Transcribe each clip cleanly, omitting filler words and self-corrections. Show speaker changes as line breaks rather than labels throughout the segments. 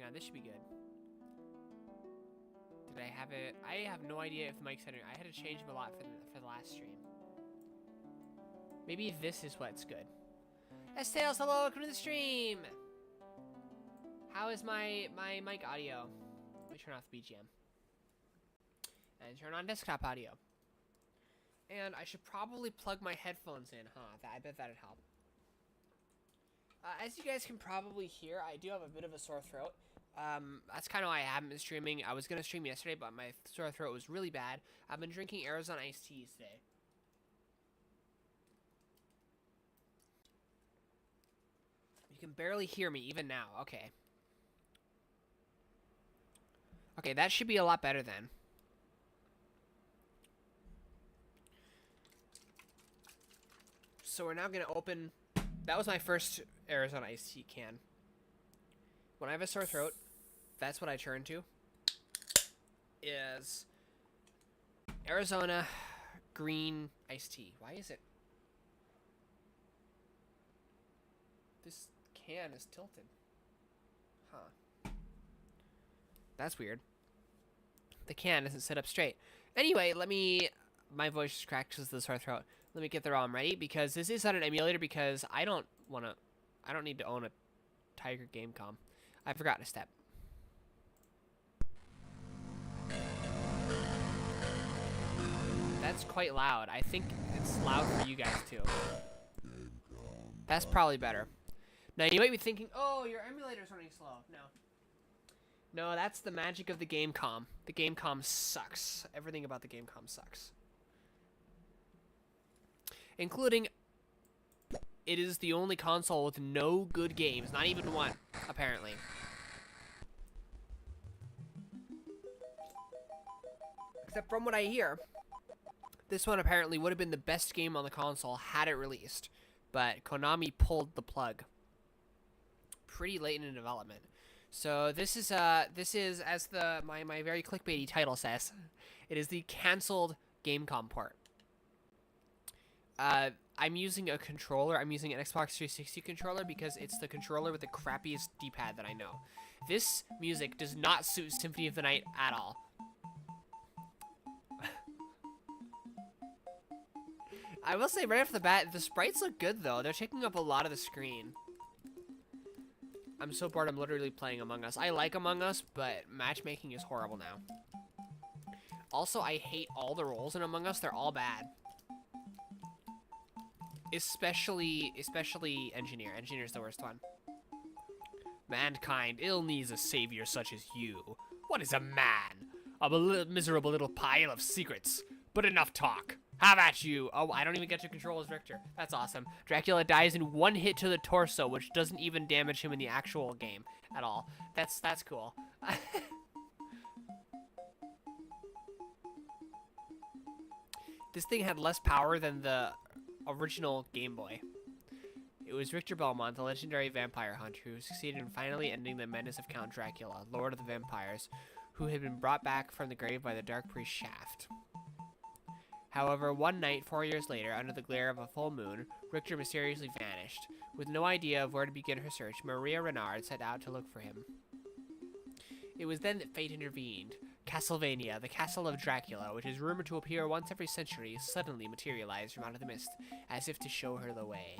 Hang on, this should be good. Did I have it? I have no idea if the mic's setting. I had to change them a lot for the last stream. Maybe this is what's good. S-Tails, hello, welcome to the stream! How is my mic audio? Let me turn off the BGM. And turn on desktop audio. And I should probably plug my headphones in, huh? I bet that'd help. As you guys can probably hear, I do have a bit of a sore throat. That's kind of why I haven't been streaming. I was going to stream yesterday, but my sore throat was really bad. I've been drinking Arizona iced teas today. You can barely hear me even now. Okay. Okay, that should be a lot better then. So we're now going to open... That was my first Arizona iced tea can. When I have a sore throat, that's what I turn to. Is Arizona green iced tea. Why is it? This can is tilted. Huh. That's weird. The can isn't set up straight. Anyway, my voice is cracked because of the sore throat. Let me get the ROM ready, because this is on an emulator, because I don't need to own a Tiger Gamecom. I forgot a step. That's quite loud. I think it's loud for you guys too. That's probably better. Now you might be thinking, oh, your emulator's running slow. No, that's the magic of the Gamecom. The Gamecom sucks. Everything about the Gamecom sucks. Including, it is the only console with no good games. Not even one, apparently. Except from what I hear, this one apparently would have been the best game on the console had it released. But Konami pulled the plug pretty late in development. So this is as my very clickbaity title says, it is the canceled Gamecom port. I'm using a controller. I'm using an Xbox 360 controller because it's the controller with the crappiest D-pad that I know. This music does not suit Symphony of the Night at all. I will say right off the bat, the sprites look good though. They're taking up a lot of the screen. I'm so bored I'm literally playing Among Us. I like Among Us, but matchmaking is horrible now. Also, I hate all the roles in Among Us. They're all bad. Especially Engineer. Engineer's the worst one. Mankind ill needs a savior such as you. What is a man? A miserable little pile of secrets. But enough talk. Have at you. Oh, I don't even get to control as Richter. That's awesome. Dracula dies in one hit to the torso, which doesn't even damage him in the actual game at all. That's cool. This thing had less power than the original Game Boy. It was Richter Belmont, the legendary vampire hunter, who succeeded in finally ending the menace of Count Dracula, Lord of the Vampires, who had been brought back from the grave by the Dark Priest Shaft. However, one night, 4 years later, under the glare of a full moon, Richter mysteriously vanished. With no idea of where to begin her search, Maria Renard set out to look for him. It was then that fate intervened. Castlevania, the castle of Dracula, which is rumored to appear once every century, suddenly materialized from out of the mist, as if to show her the way.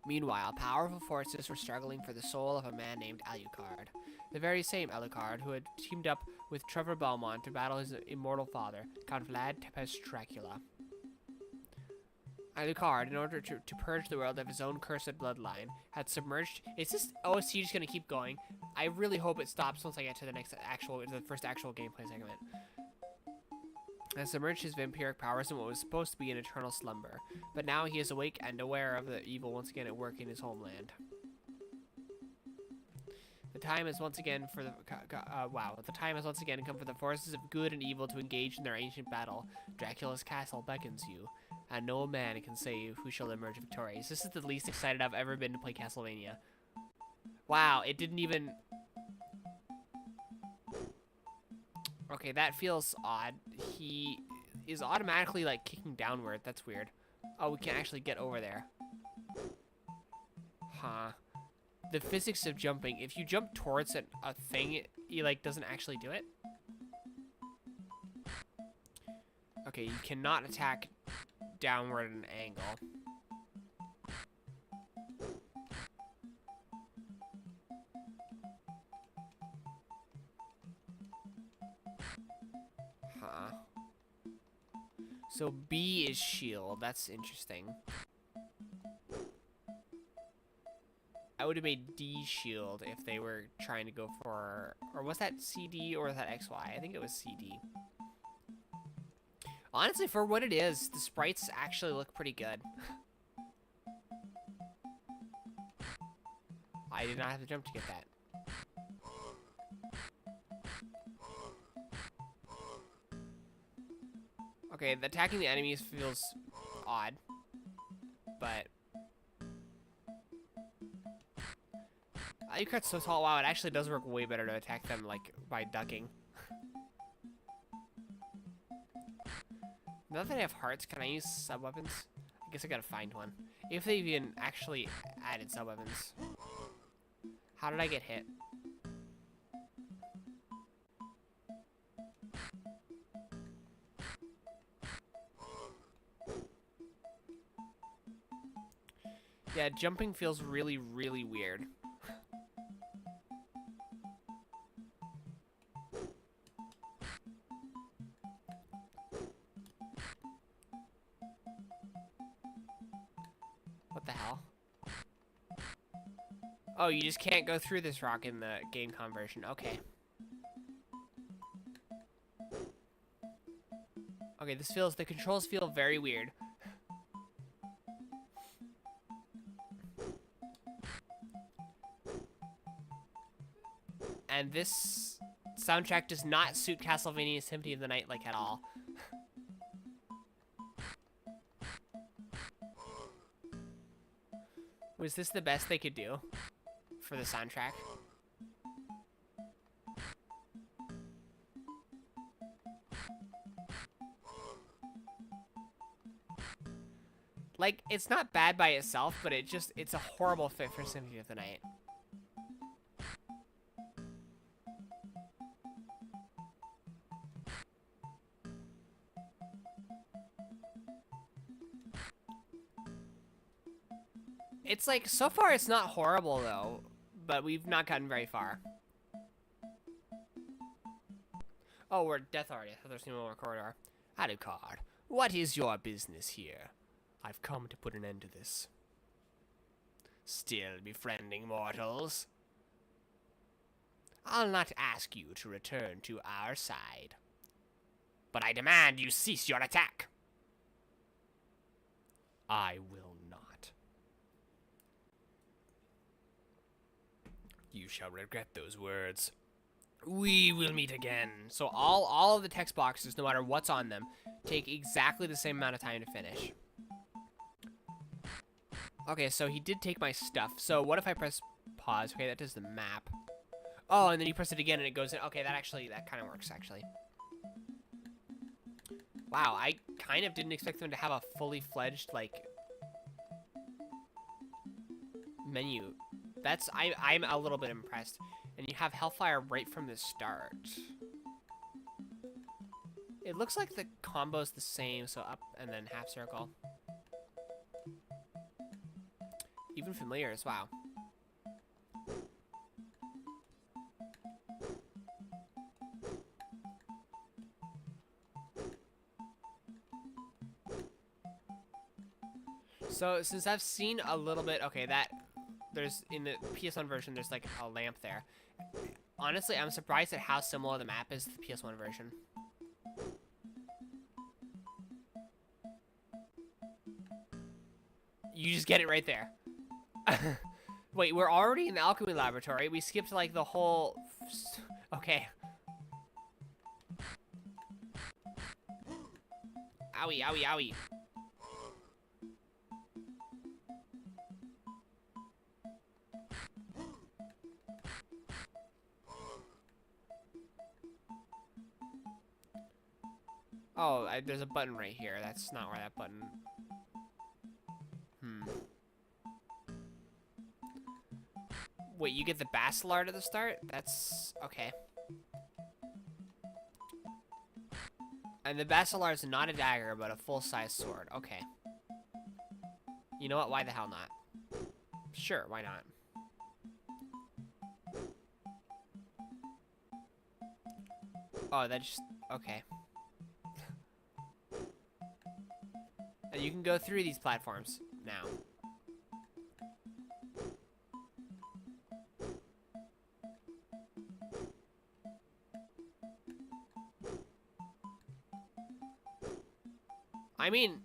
Meanwhile, powerful forces were struggling for the soul of a man named Alucard. The very same Alucard who had teamed up with Trevor Belmont to battle his immortal father, Count Vlad Tepes Dracula. Alucard, in order to purge the world of his own cursed bloodline, had submerged... Is this OST just gonna keep going? I really hope it stops once I get to the first actual gameplay segment. Has submerged his vampiric powers in what was supposed to be an eternal slumber, but now he is awake and aware of the evil once again at work in his homeland. The time has once again come for the forces of good and evil to engage in their ancient battle. Dracula's castle beckons you, and no man can save who shall emerge victorious. This is the least excited I've ever been to play Castlevania. Wow, it didn't even... Okay, that feels odd. He is automatically, like, kicking downward. That's weird. Oh, we can't actually get over there. Huh. the physics of jumping. If you jump towards a thing, it like doesn't actually do it. Okay, you cannot attack downward at an angle. Huh. So B is shield. That's interesting. I would have made D shield if they were trying to go for... Or was that CD or was that XY? I think it was CD. Honestly, for what it is, the sprites actually look pretty good. I did not have to jump to get that. Okay, attacking the enemies feels odd, but... Ayukart's so tall, wow, it actually does work way better to attack them, like, by ducking. Now that I have hearts, can I use sub-weapons? I guess I gotta find one. If they even actually added sub-weapons. How did I get hit? Yeah, jumping feels really, really weird. What the hell? Oh, you just can't go through this rock in the game conversion. Okay. Okay, the controls feel very weird. And this soundtrack does not suit Castlevania Symphony of the Night, like, at all. Was this the best they could do for the soundtrack? Like, it's not bad by itself, but it's a horrible fit for Symphony of the Night. It's like, so far it's not horrible though, but we've not gotten very far. Oh, we're at death already. I thought there's no more corridor. Alucard, what is your business here? I've come to put an end to this. Still befriending mortals? I'll not ask you to return to our side, but I demand you cease your attack. I will not. You shall regret those words. We will meet again. So all of the text boxes, no matter what's on them, take exactly the same amount of time to finish. Okay, so he did take my stuff. So what if I press pause? Okay, that does the map. Oh, and then you press it again and it goes in. Okay, that kind of works, actually. Wow, I kind of didn't expect them to have a fully fledged, like, menu. I'm a little bit impressed. And you have Hellfire right from the start. It looks like the combo's the same, so up and then half circle. Even familiars, wow. So, since I've seen a little bit, okay, there's, in the PS1 version, there's like a lamp there. Honestly, I'm surprised at how similar the map is to the PS1 version. You just get it right there. Wait, we're already in the alchemy laboratory. We skipped like the whole... Okay. Owie, owie, owie. Oh, there's a button right here. That's not where that button... Wait, you get the Bacillard at the start? That's... okay. And the Bacillard is not a dagger, but a full-size sword. Okay. You know what? Why the hell not? Sure, why not? Oh, that just... okay. And you can go through these platforms now. I mean,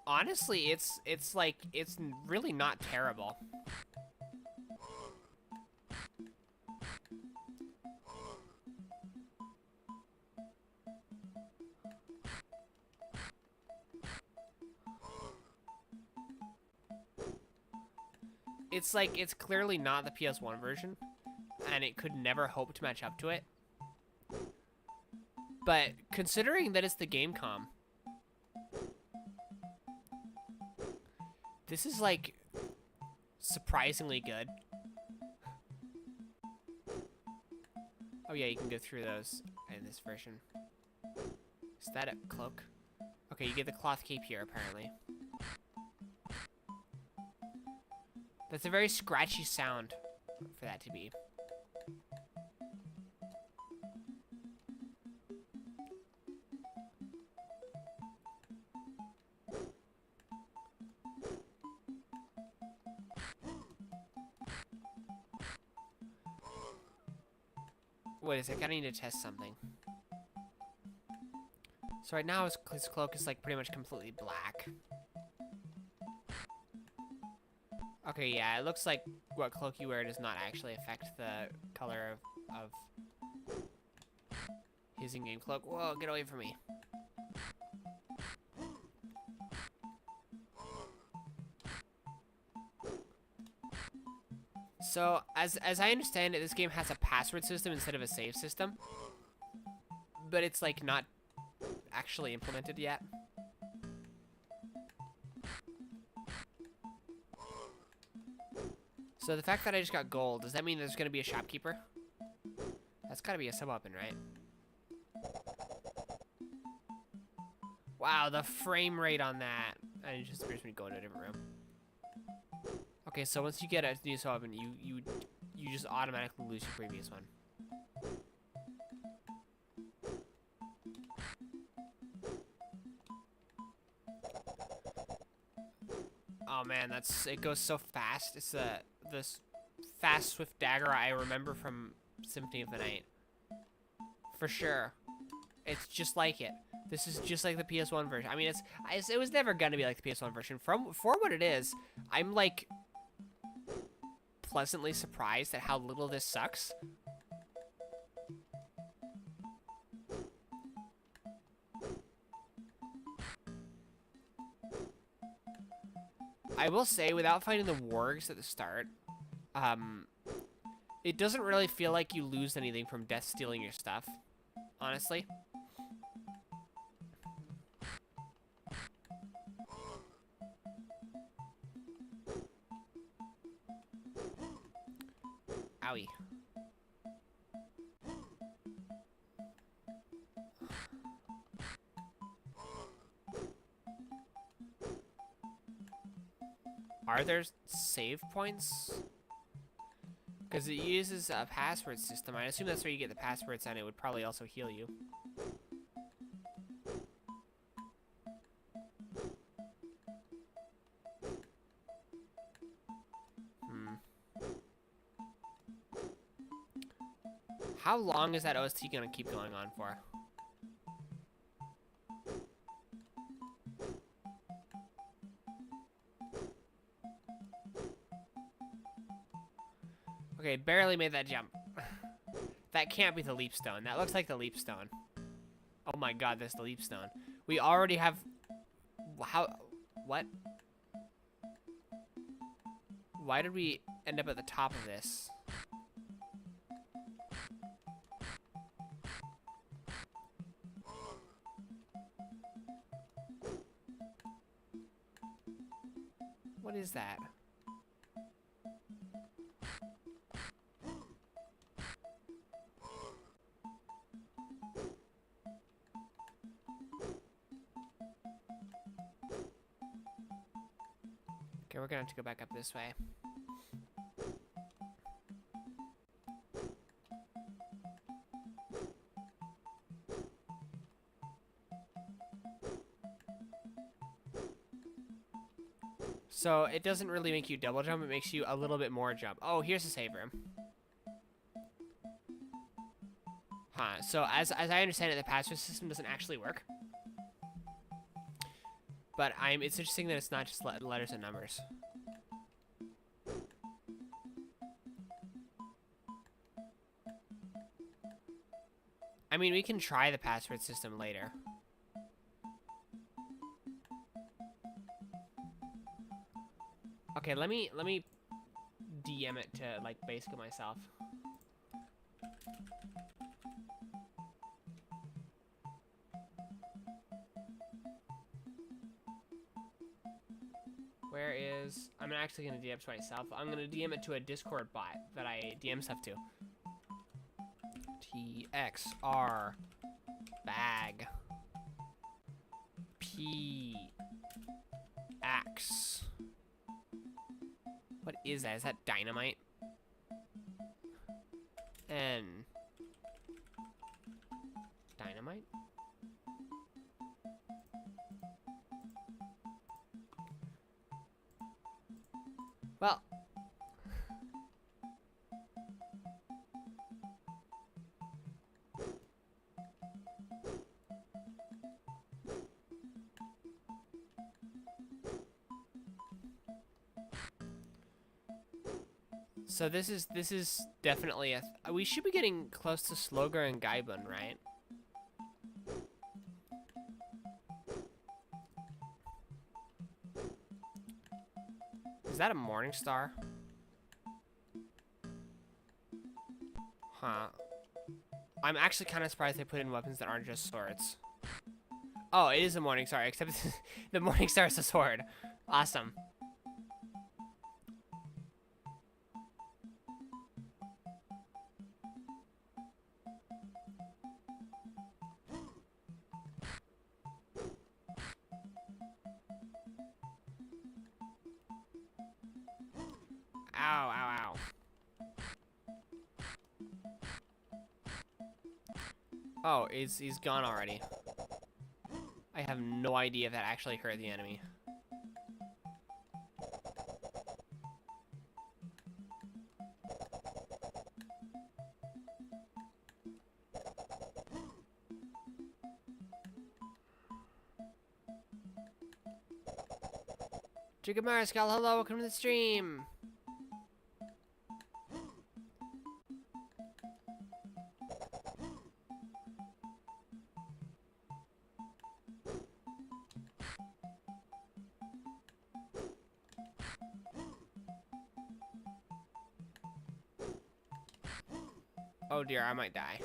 honestly, it's like, it's really not terrible. It's like, it's clearly not the PS1 version, and it could never hope to match up to it. But considering that it's the Gamecom, this is like surprisingly good. Oh yeah, you can go through those in this version. Is that a cloak? Okay, you get the cloth cape here apparently. That's a very scratchy sound for that to be. Wait a sec, I need to test something. So right now his cloak is like pretty much completely black. Okay, yeah, it looks like what cloak you wear does not actually affect the color of his in-game cloak. Whoa, get away from me. So, as I understand it, this game has a password system instead of a save system. But it's, like, not actually implemented yet. So the fact that I just got gold, does that mean there's gonna be a shopkeeper? That's gotta be a sub-weapon, right? Wow, the frame rate on that. And it just appears me to go into a different room. Okay, so once you get a new sub-weapon, you just automatically lose your previous one. Oh man, it goes so fast. It's this fast, swift dagger I remember from Symphony of the Night. For sure. It's just like it. This is just like the PS1 version. I mean, it was never gonna be like the PS1 version. For what it is, I'm like pleasantly surprised at how little this sucks. I will say, without fighting the wargs at the start, it doesn't really feel like you lose anything from death stealing your stuff, honestly. Owie. Are there save points? Because it uses a password system. I assume that's where you get the passwords, and it would probably also heal you. How long is that OST gonna keep going on for? Okay, barely made that jump. That can't be the leap stone. That looks like the leap stone. Oh my god, that's the leap stone. We already have... How... What? Why did we end up at the top of this? What is that? Okay, we're gonna have to go back up this way. So it doesn't really make you double jump, it makes you a little bit more jump. Oh, here's a save room. Huh, so as I understand it, the password system doesn't actually work. But it's interesting that it's not just letters and numbers. I mean, we can try the password system later. Okay, let me DM it to like basic myself. Where is... I'm actually going to DM it to myself. I'm going to DM it to a Discord bot that I DM stuff to. TXR bag PX. What is that? Is that dynamite? N. Dynamite? Well. So this is definitely we should be getting close to Slogar and Gaibun, right? Is that a morning star? Huh. I'm actually kind of surprised they put in weapons that aren't just swords. Oh, it is a morning star, except the morning star is a sword. Awesome. Ow, ow, ow. Oh, he's gone already. I have no idea if that actually hurt the enemy. Jacob Mariscal, hello, welcome to the stream. Oh dear, I might die.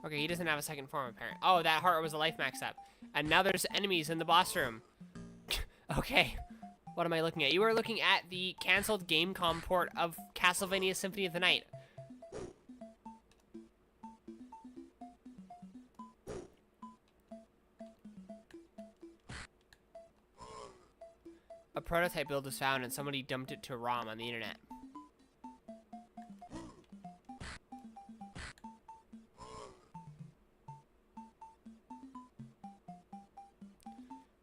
Okay, he doesn't have a second form apparently. Oh, that heart was a life max up. And now there's enemies in the boss room. Okay, what am I looking at? You are looking at the canceled Gamecom port of Castlevania Symphony of the Night. A prototype build was found and somebody dumped it to ROM on the internet.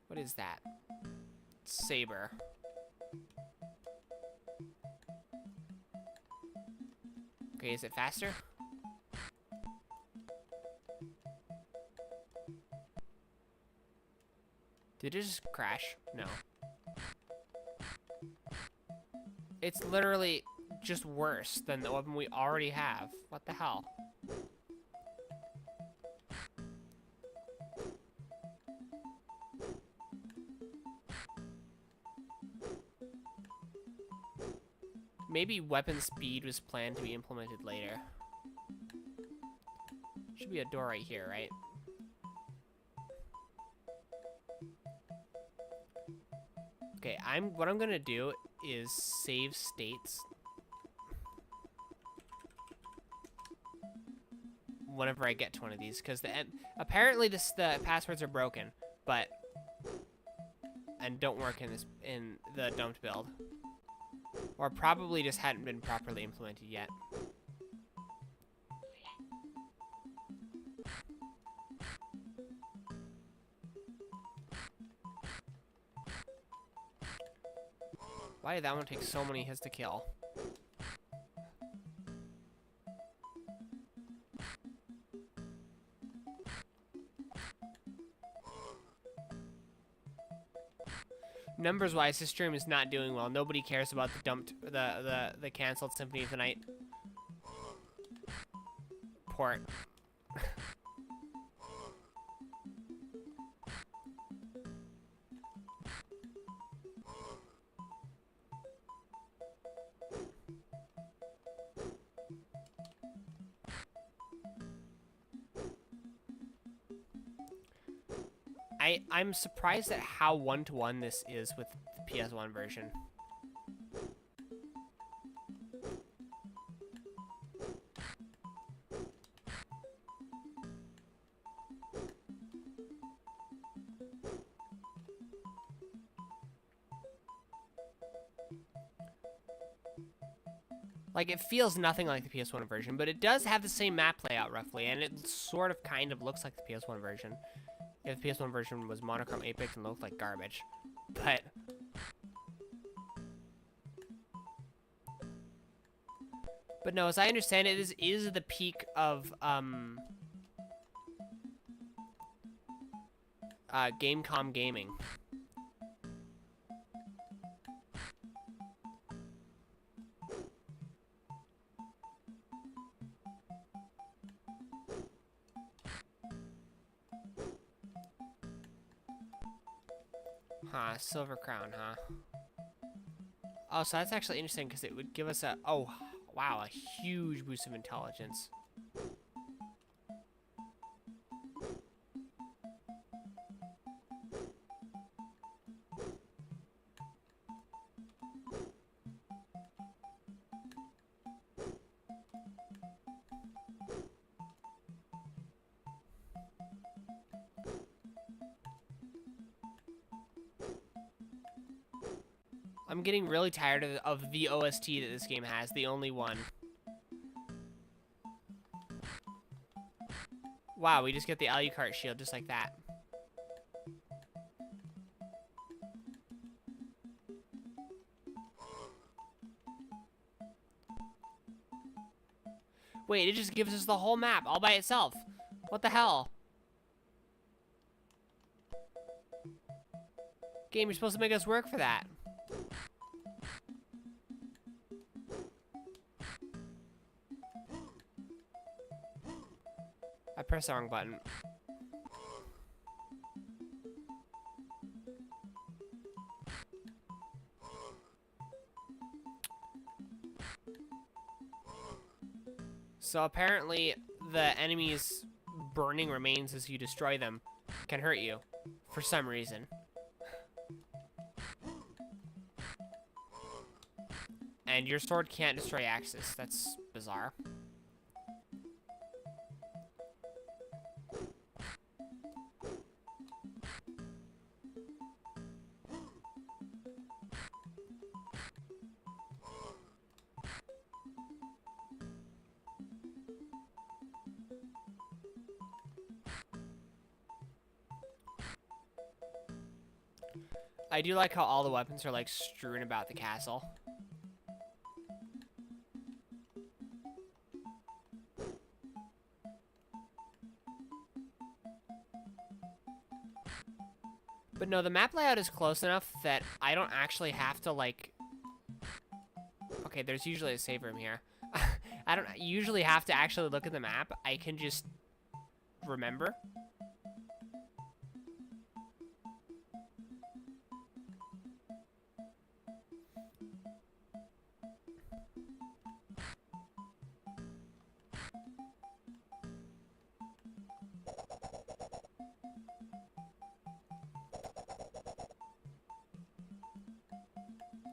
What is that? Saber. Okay, is it faster? Did it just crash? No. It's literally just worse than the weapon we already have. What the hell? Maybe weapon speed was planned to be implemented later. Should be a door right here, right? Okay, what I'm gonna do is save states. whenever I get to one of these, because apparently the passwords are broken, and don't work in the dumped build, or probably just hadn't been properly implemented yet. Why did that one take so many hits to kill? Numbers-wise, this stream is not doing well. Nobody cares about the canceled Symphony of the Night port. I'm surprised at how one-to-one this is with the PS1 version. Like, it feels nothing like the PS1 version, but it does have the same map layout, roughly, and it sort of kind of looks like the PS1 version. If the PS1 version was monochrome Apex and looked like garbage. But no, as I understand it, this is the peak of, Gamecom gaming. Huh, silver crown, huh? Oh, so that's actually interesting because it would give us a, oh, wow, a huge boost of intelligence. I'm getting really tired of the OST that this game has, the only one. Wow, we just get the Alucard shield just like that. Wait, it just gives us the whole map all by itself. What the hell? Game, you're supposed to make us work for that. I pressed the wrong button. So apparently the enemy's burning remains as you destroy them can hurt you for some reason. And your sword can't destroy axes. That's bizarre. I do like how all the weapons are like strewn about the castle. But no, the map layout is close enough that I don't actually have to like... Okay, there's usually a save room here. I don't usually have to actually look at the map. I can just remember.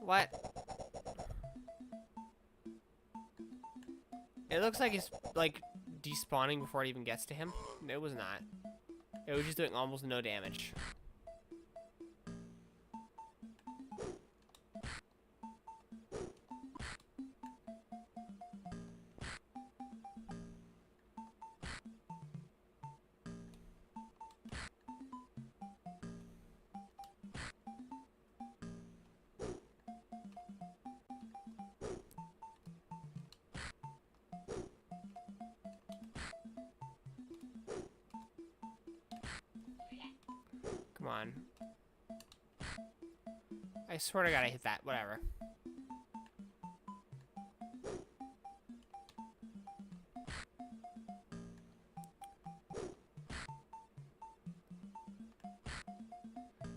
What? It looks like he's, like, despawning before it even gets to him? No, it was not. It was just doing almost no damage. Come on. I swear to God I hit that. Whatever.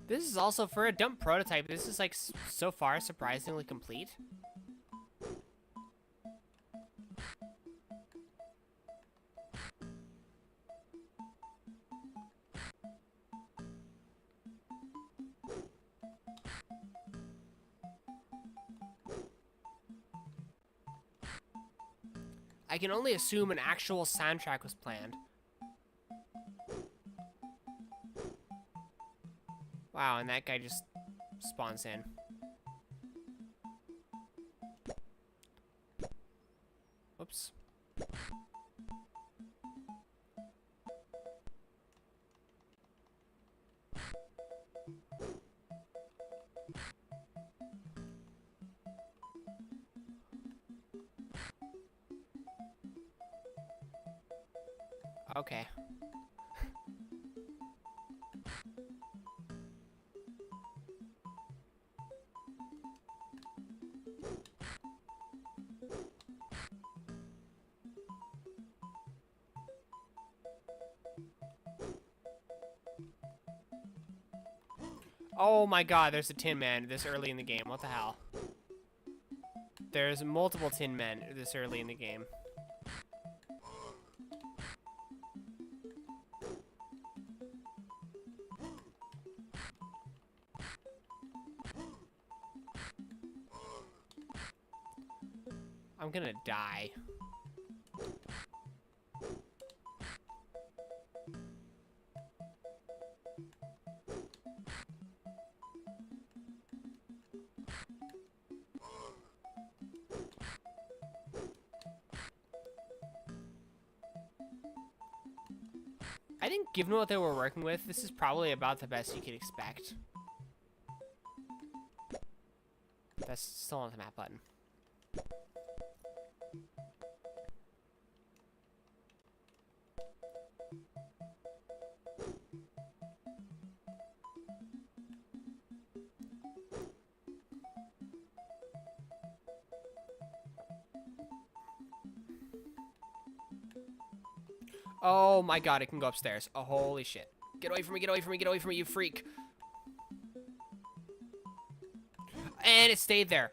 This is also for a dump prototype. This is like so far surprisingly complete. I can only assume an actual soundtrack was planned. Wow, and that guy just spawns in. Oops. Okay. Oh my God, there's a Tin Man this early in the game. What the hell? There's multiple Tin Men this early in the game. I'm gonna die. I think given what they were working with, this is probably about the best you could expect. That's still on the map button. Oh my God, it can go upstairs. Oh, holy shit. Get away from me, get away from me, get away from me, you freak. And it stayed there.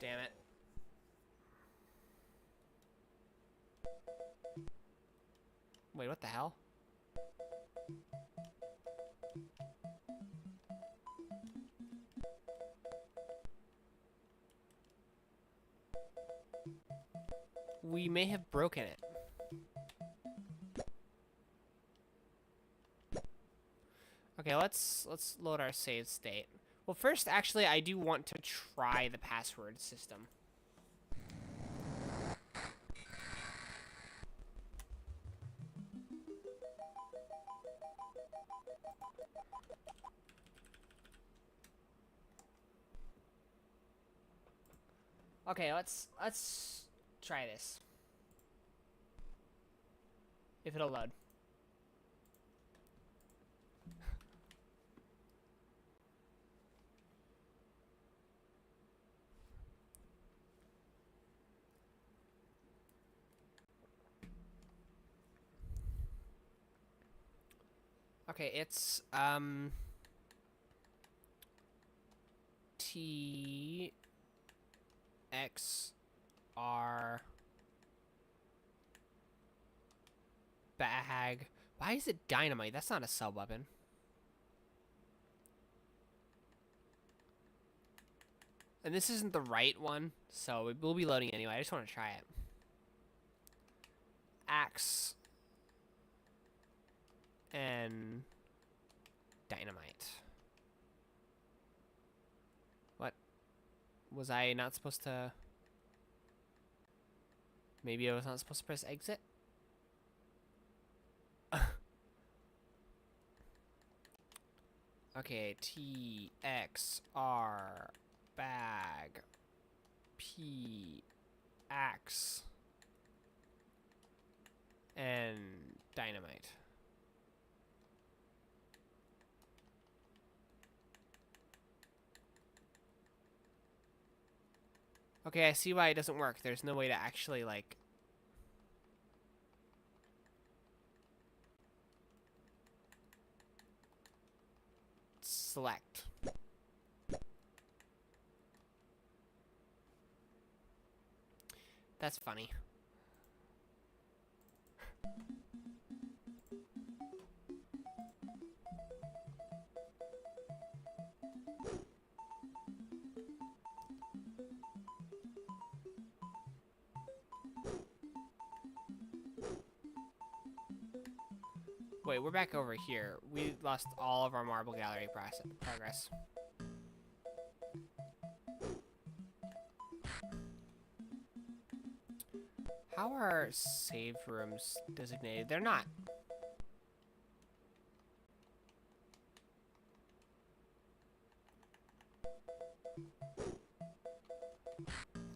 Damn it. Wait, what the hell? We may have broken it. Okay, let's load our save state. Well, first, actually, I do want to try the password system. Okay, let's try this. If it'll load. Okay, it's T X R bag Why is it dynamite? That's not a sub-weapon. And this isn't the right one, so it will be loading anyway. I just want to try it. Axe. And dynamite. What? Was I not supposed to... Maybe I was not supposed to press exit? Okay, T, X, R, bag, P, axe, and dynamite. Okay, I see why it doesn't work. There's no way to actually, like... select. That's funny. Wait, we're back over here. We lost all of our marble gallery progress. How are save rooms designated? They're not.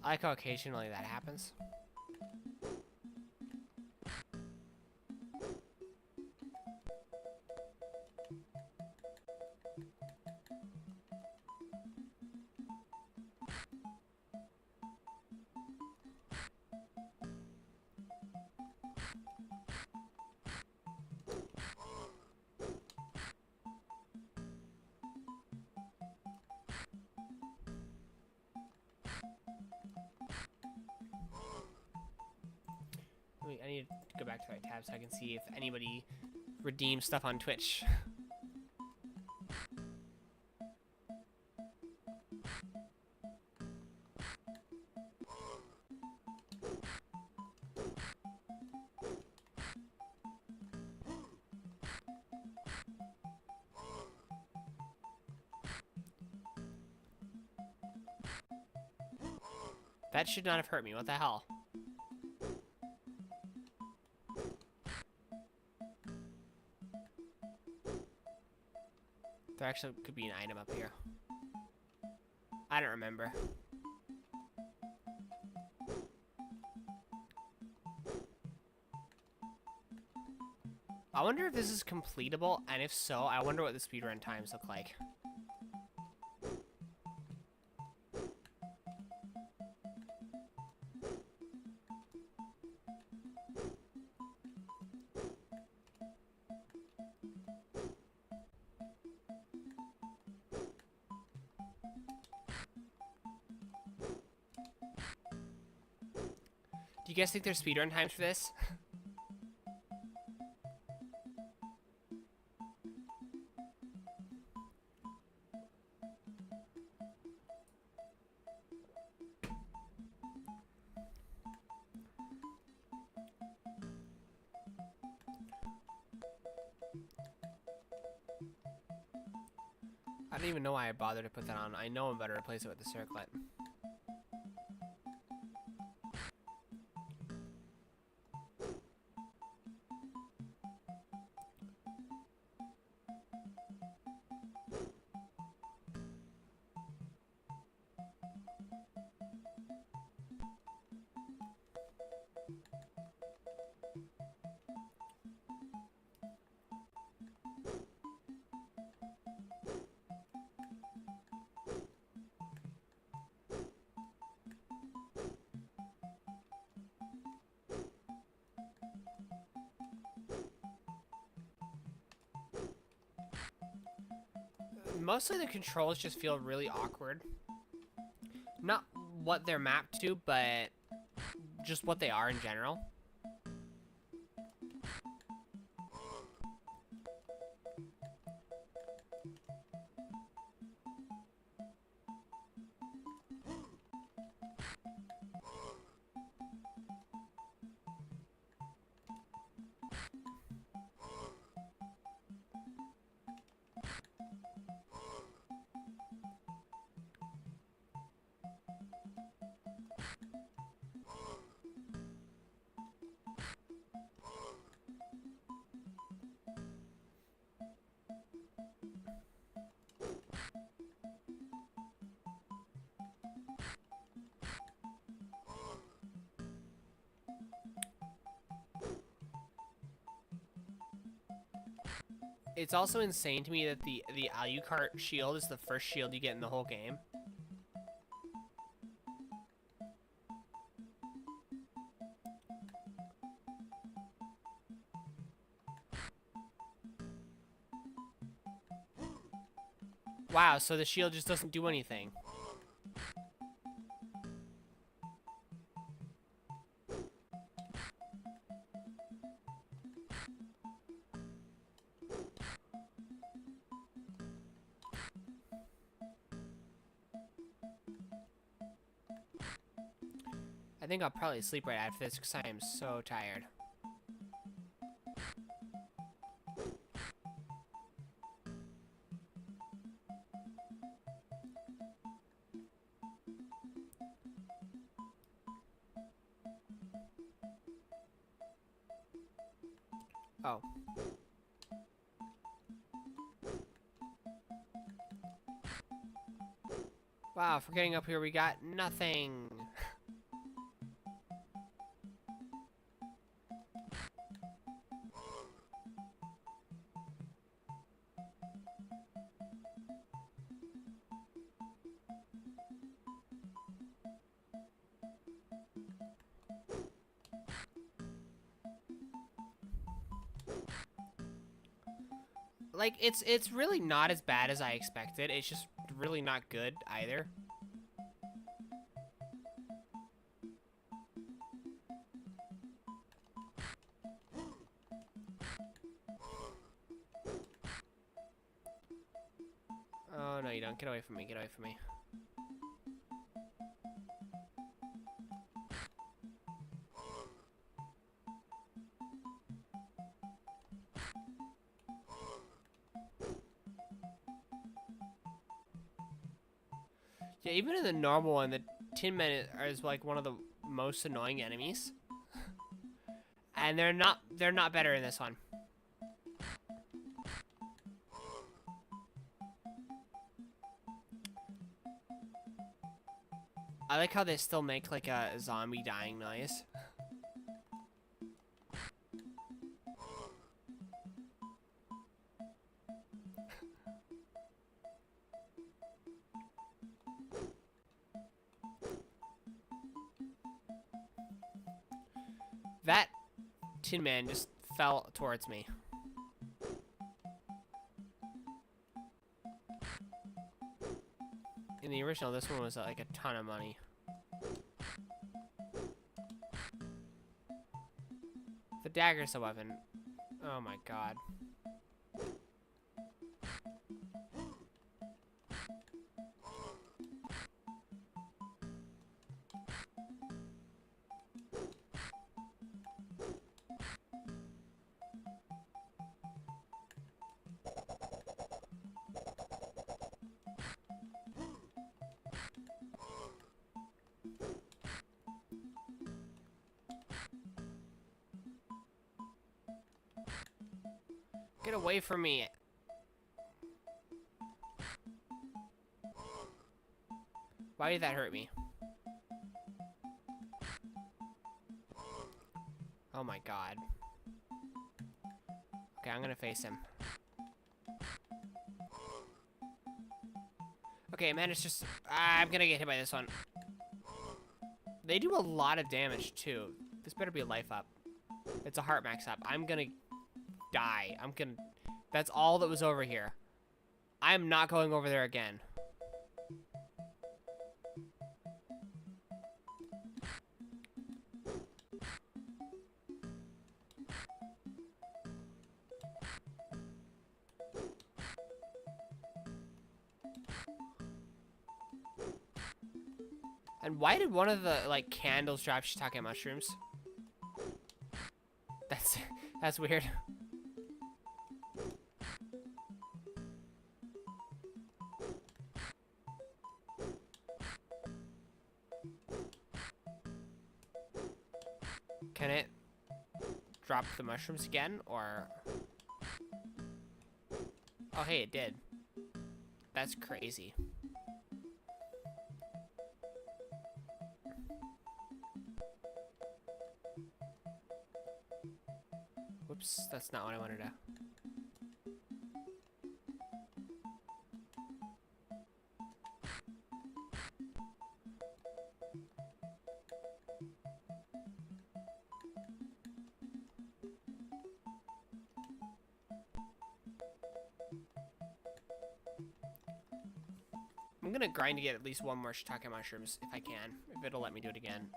I like how occasionally that happens. Wait, I need to go back to my tab so I can see if anybody redeems stuff on Twitch. That should not have hurt me. What the hell? There actually could be an item up here. I don't remember. I wonder if this is completable, and if so, I wonder what the speedrun times look like. Do you guys think there's speedrun times for this? I don't even know why I bothered to put that on. I know I'm better to replace it with the circlet. Mostly the controls just feel really awkward. Not what they're mapped to, but just what they are in general. It's also insane to me that the Alucard shield is the first shield you get in the whole game. Wow, so the shield just doesn't do anything. I think I'll probably sleep right after this because I am so tired. Oh. Wow, for getting up here we got nothing. Like, it's really not as bad as I expected. It's just really not good either. Oh, no, you don't. Get away from me. Get away from me. Yeah, even in the normal one, the Tin Men is like one of the most annoying enemies. And they're not better in this one. I like how they still make like a zombie dying noise. That Tin Man just fell towards me. In the original, this one was like a ton of money. The dagger's a weapon. Oh my god. Get away from me. Why did that hurt me? Oh my god. Okay, I'm gonna face him. Okay, man, it's just... I'm gonna get hit by this one. They do a lot of damage, too. This better be a life up. It's a heart max up. I'm gonna die. That's all that was over here. I'm not going over there again. And why did one of the, like, candles drop shiitake mushrooms? That's weird. Can it drop the mushrooms again, or... Oh, hey, it did. That's crazy. Whoops, that's not what I wanted to... I'm gonna grind to get at least one more shiitake mushrooms if I can, if it'll let me do it again.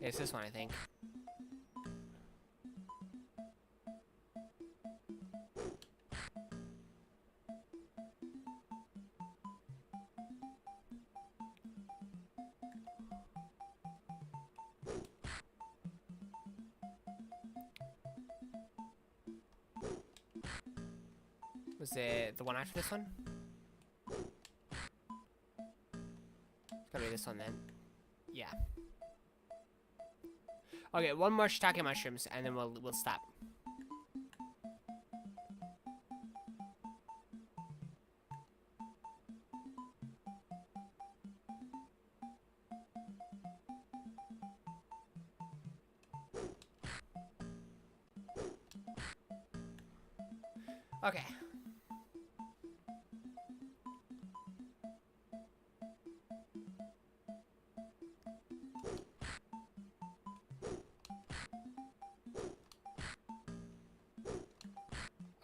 It's this one, I think. Was it the one after this one? It's gotta be this one then. Yeah. Okay, one more shiitake mushrooms, and then we'll stop. Okay.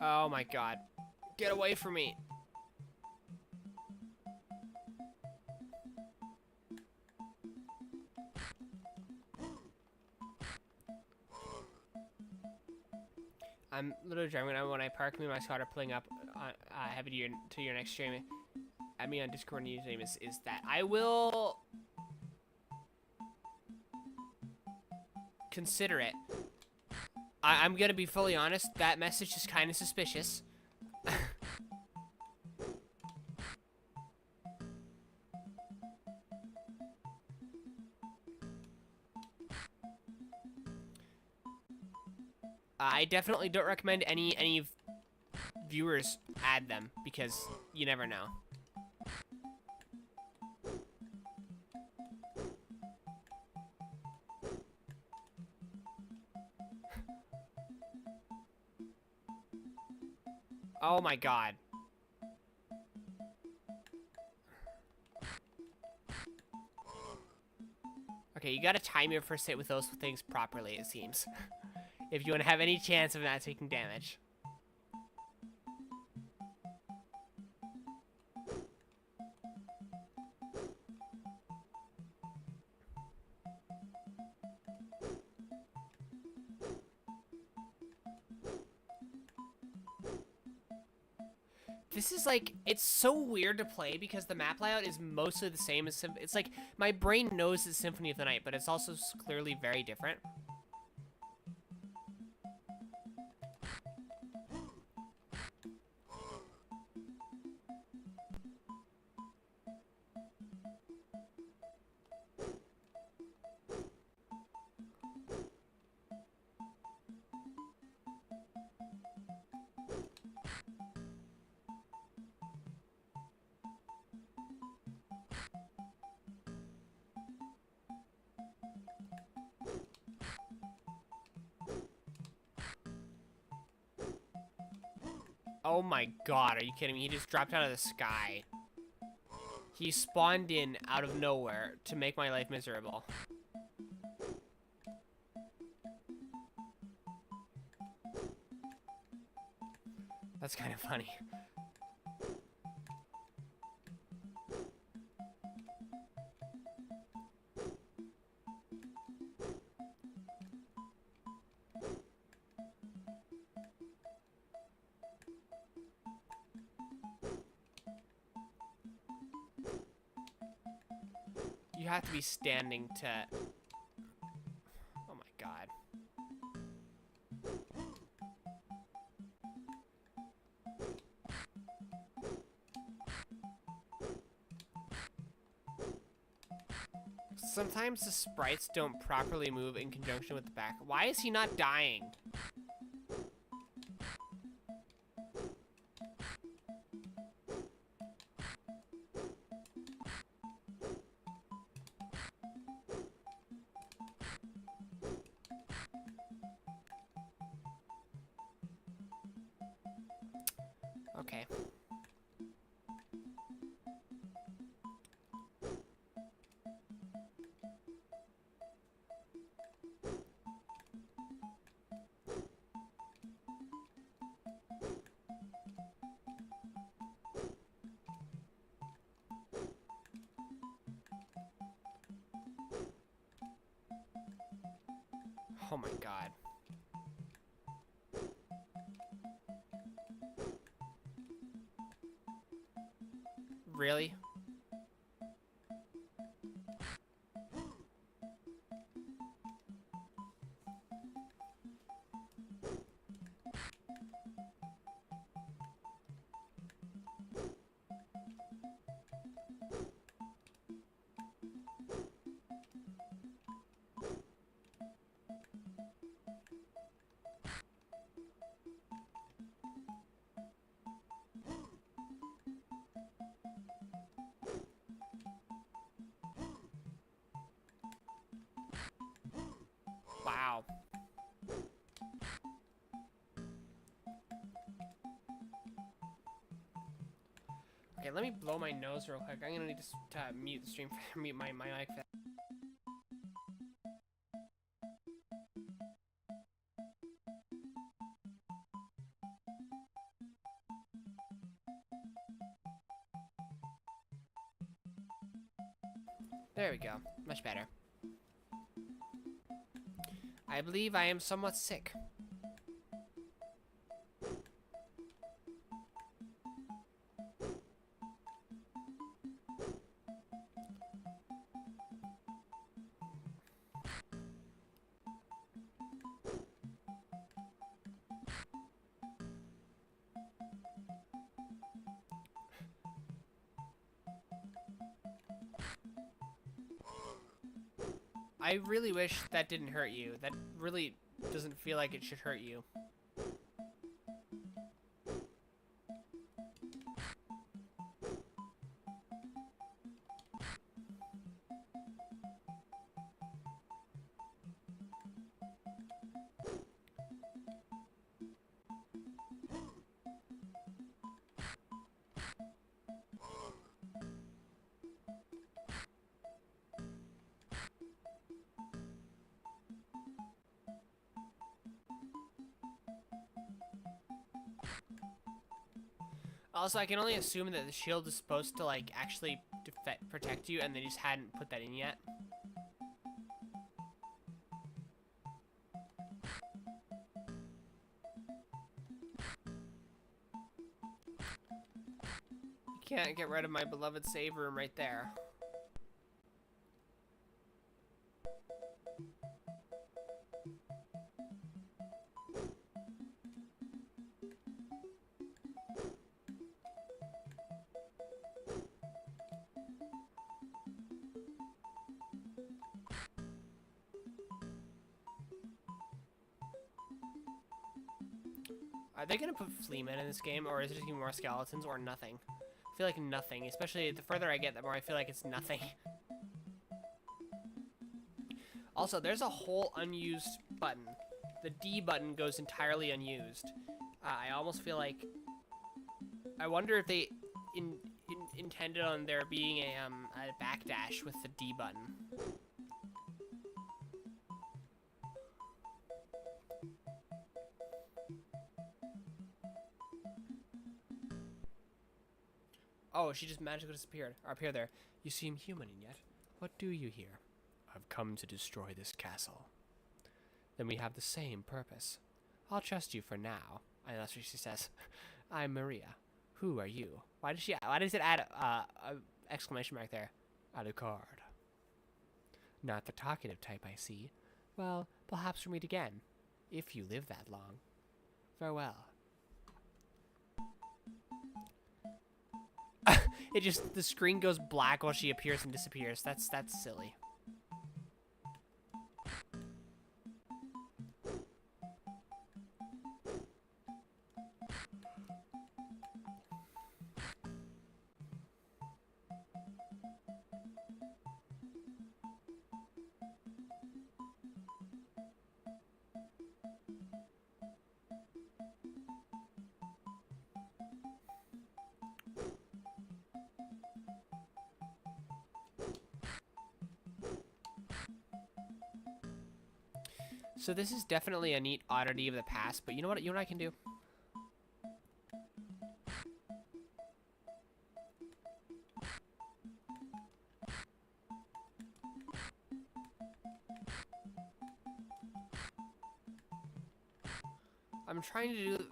Oh my god. Get away from me. I'm literally driving when I park. Me and my squad are pulling up. Heavy to your next stream. Add me on Discord. And username is that. I will consider it. I'm gonna be fully honest. That message is kind of suspicious. I definitely don't recommend any viewers add them because you never know. Oh my god. Okay, you gotta time your first hit with those things properly, it seems. If you want to have any chance of not taking damage. This is like, it's so weird to play because the map layout is mostly the same as Symphony. It's like, my brain knows it's Symphony of the Night, but it's also clearly very different. Oh my god, are you kidding me? He just dropped out of the sky. He spawned in out of nowhere to make my life miserable. That's kind of funny. You have to be standing to... Oh my god. Sometimes the sprites don't properly move in conjunction with the back. Why is he not dying? Okay. Oh my god. Really? Wow. Okay, let me blow my nose real quick. I'm gonna need to mute the stream, mute my mic for that. There we go. Much better. I believe I am somewhat sick. I really wish that didn't hurt you. That really doesn't feel like it should hurt you. Also, I can only assume that the shield is supposed to, like, actually protect you, and they just hadn't put that in yet. You can't get rid of my beloved save room right there. Are they gonna put Fleamen in this game, or is it just gonna be more skeletons, or nothing? I feel like nothing, especially the further I get, the more I feel like it's nothing. Also, there's a whole unused button. The D button goes entirely unused. I almost feel like... I wonder if they intended on there being a backdash with the D button. Oh, she just magically disappeared. Or appeared there. You seem human yet. What do you here? I've come to destroy this castle. Then we have the same purpose. I'll trust you for now. And that's what she says. I'm Maria. Who are you? Why does it add a exclamation mark there? Alucard. Not the talkative type, I see. Well, perhaps we'll meet again. If you live that long. Farewell. It just, the screen goes black while she appears and disappears. That's silly. So this is definitely a neat oddity of the past, but you know what? You know what I can do? I'm trying to do...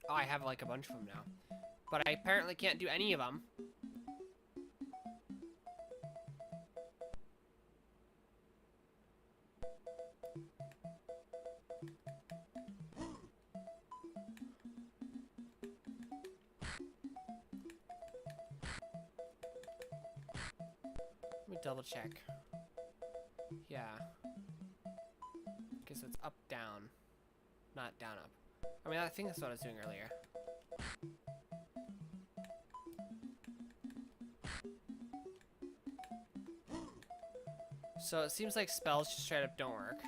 Oh, I have like a bunch of them now. But I apparently can't do any of them. Let me double check. Yeah. Okay, so it's up, down. Not down, up. I mean, I think that's what I was doing earlier. So it seems like spells just straight up don't work.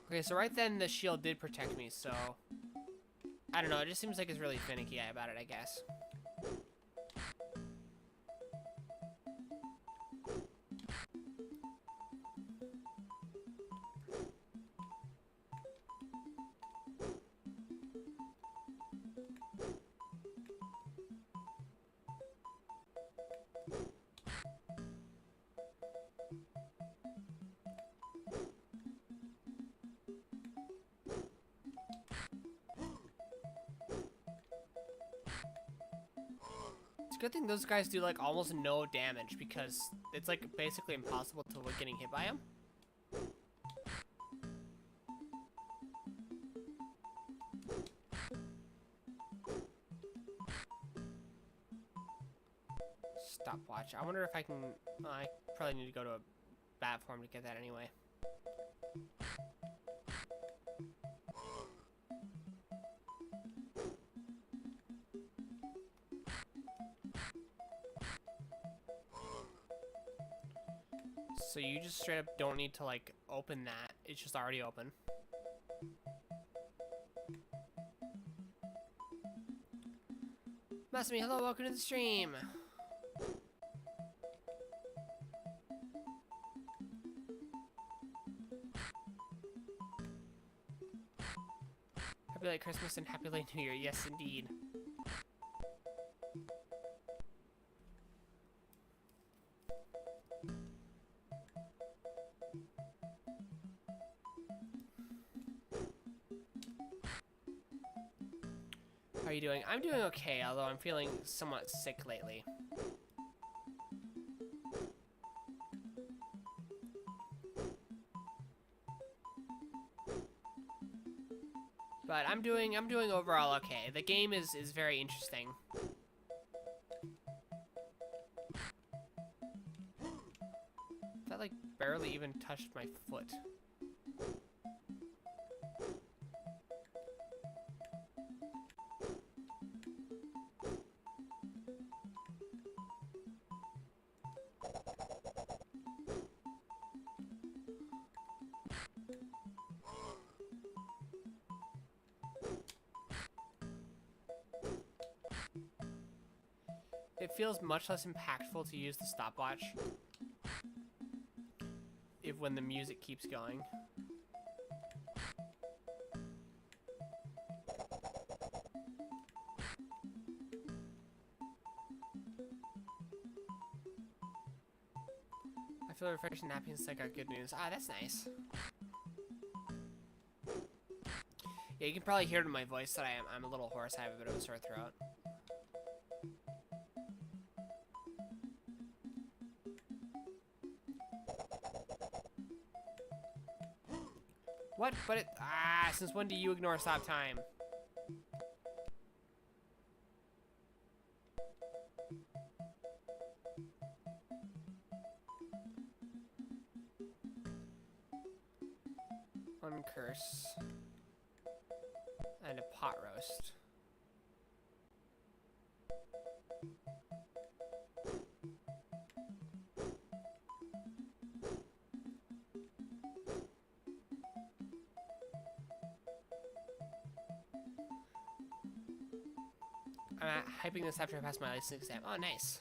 Okay, so right then the shield did protect me, so... I don't know, it just seems like it's really finicky about it, I guess. It's a good thing those guys do like almost no damage because it's like basically impossible to avoid getting hit by them. Stopwatch. I wonder if I can... I probably need to go to a bat form to get that anyway. So you just straight up don't need to like open that. It's just already open. Masumi, hello, welcome to the stream. Happy late Christmas and happy late New Year. Yes, indeed. How are you doing? I'm doing okay, although I'm feeling somewhat sick lately. But I'm doing overall okay. The game is very interesting. That like barely even touched my foot. It feels much less impactful to use the stopwatch when the music keeps going. I feel refreshed and happy and I got good news. Ah, that's nice. Yeah, you can probably hear it in my voice that I'm a little hoarse. I have a bit of a sore throat. What? But it... Ah, since when do you ignore stop time? Uncurse. And a pot roast. I'm hyping this after I pass my license exam. Oh, nice.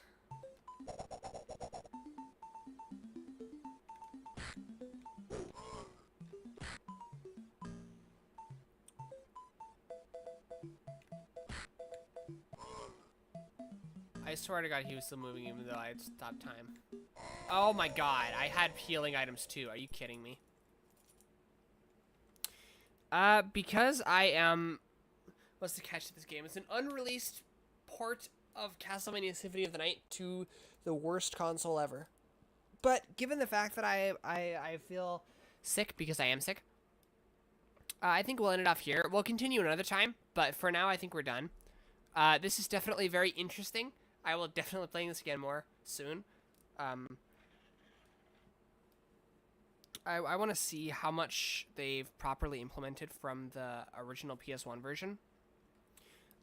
I swear to God he was still moving even though I had stopped time. Oh my God, I had healing items too. Are you kidding me? Because I am... What's the catch to this game? It's an unreleased port of Castlevania Symphony of the Night to the worst console ever. But given the fact that I feel sick because I am sick, I think we'll end it off here. We'll continue another time, but for now I think we're done. This is definitely very interesting. I will definitely be playing this again more soon. I want to see how much they've properly implemented from the original PS1 version.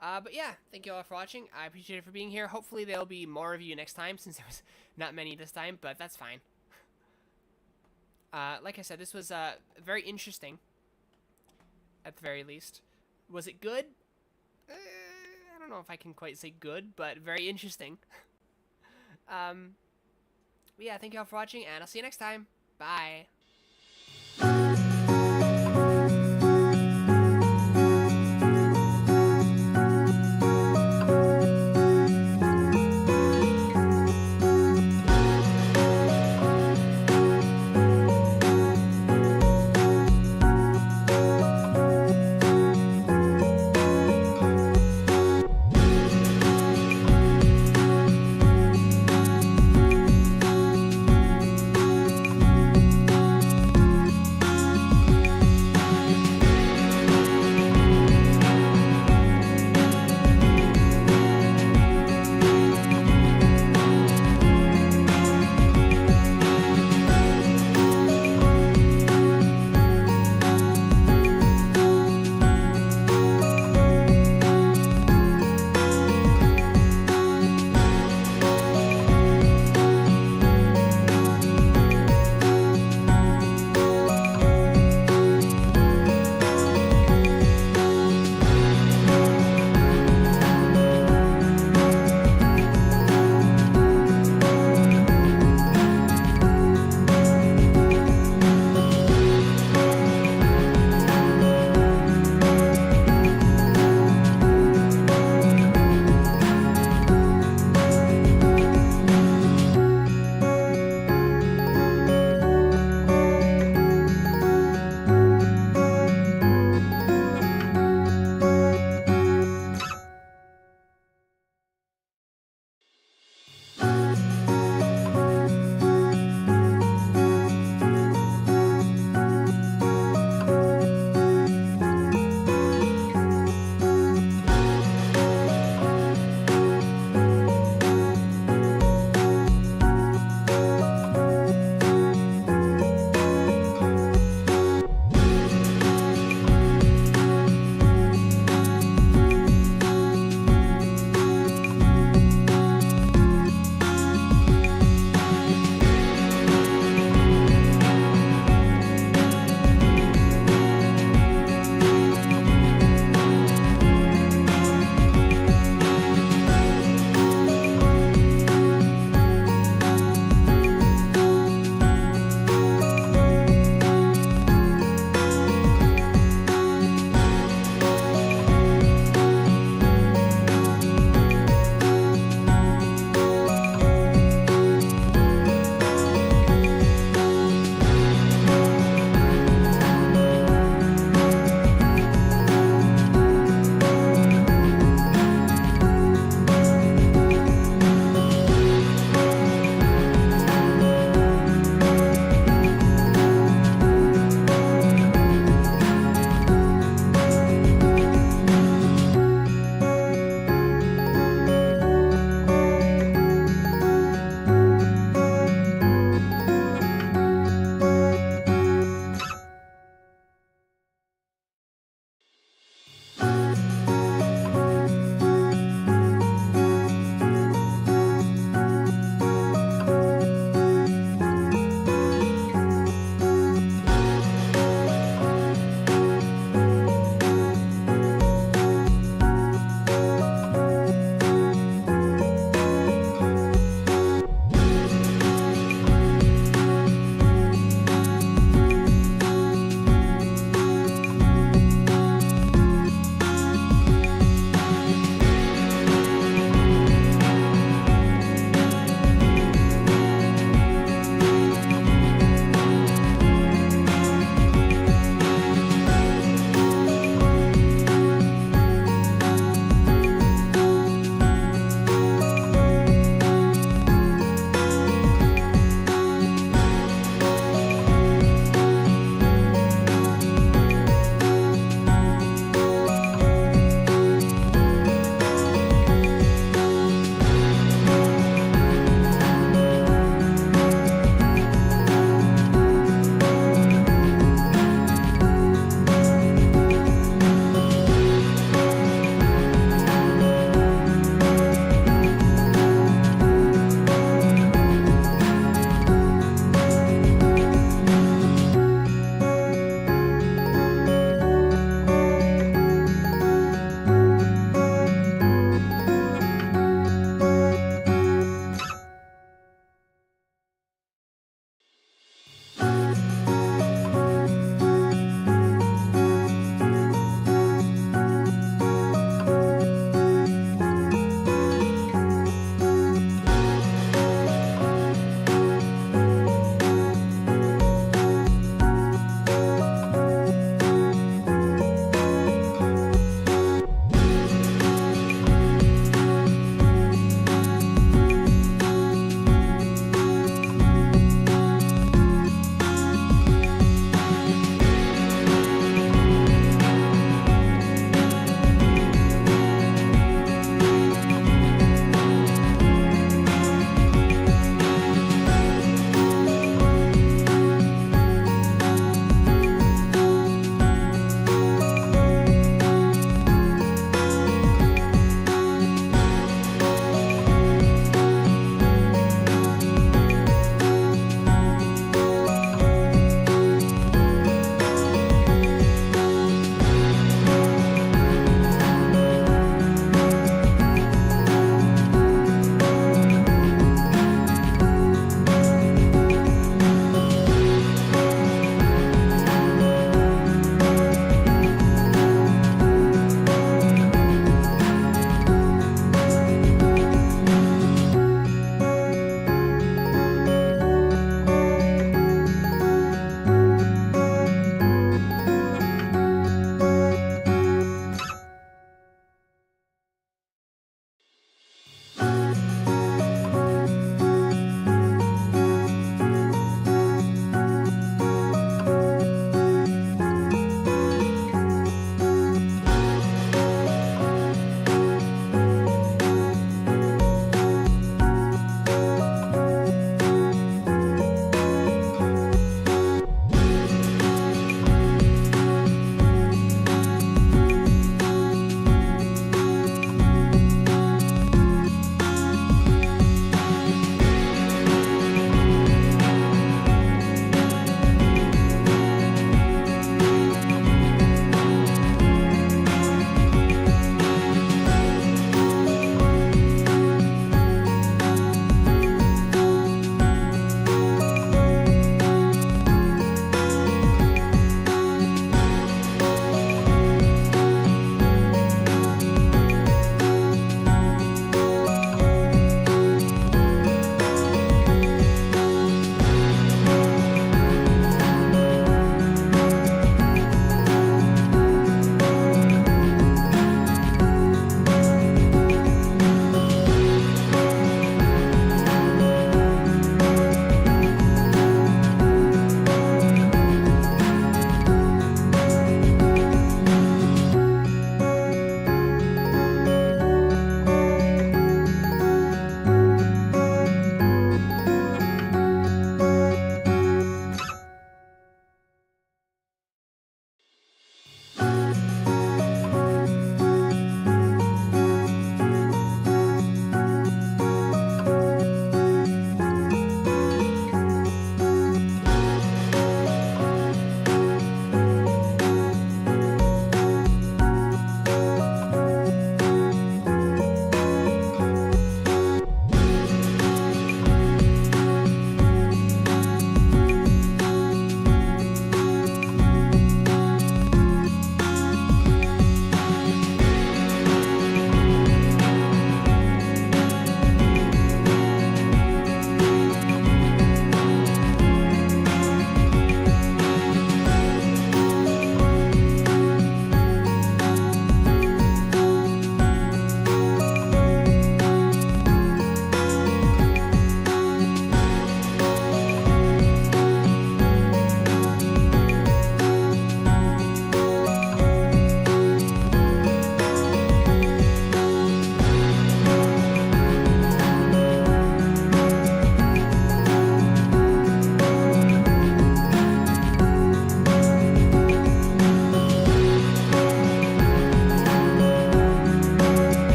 But yeah, thank you all for watching. I appreciate it for being here. Hopefully there'll be more of you next time, since there was not many this time, but that's fine. Like I said, this was very interesting, at the very least. Was it good? I don't know if I can quite say good, but very interesting. But yeah, thank you all for watching, and I'll see you next time. Bye.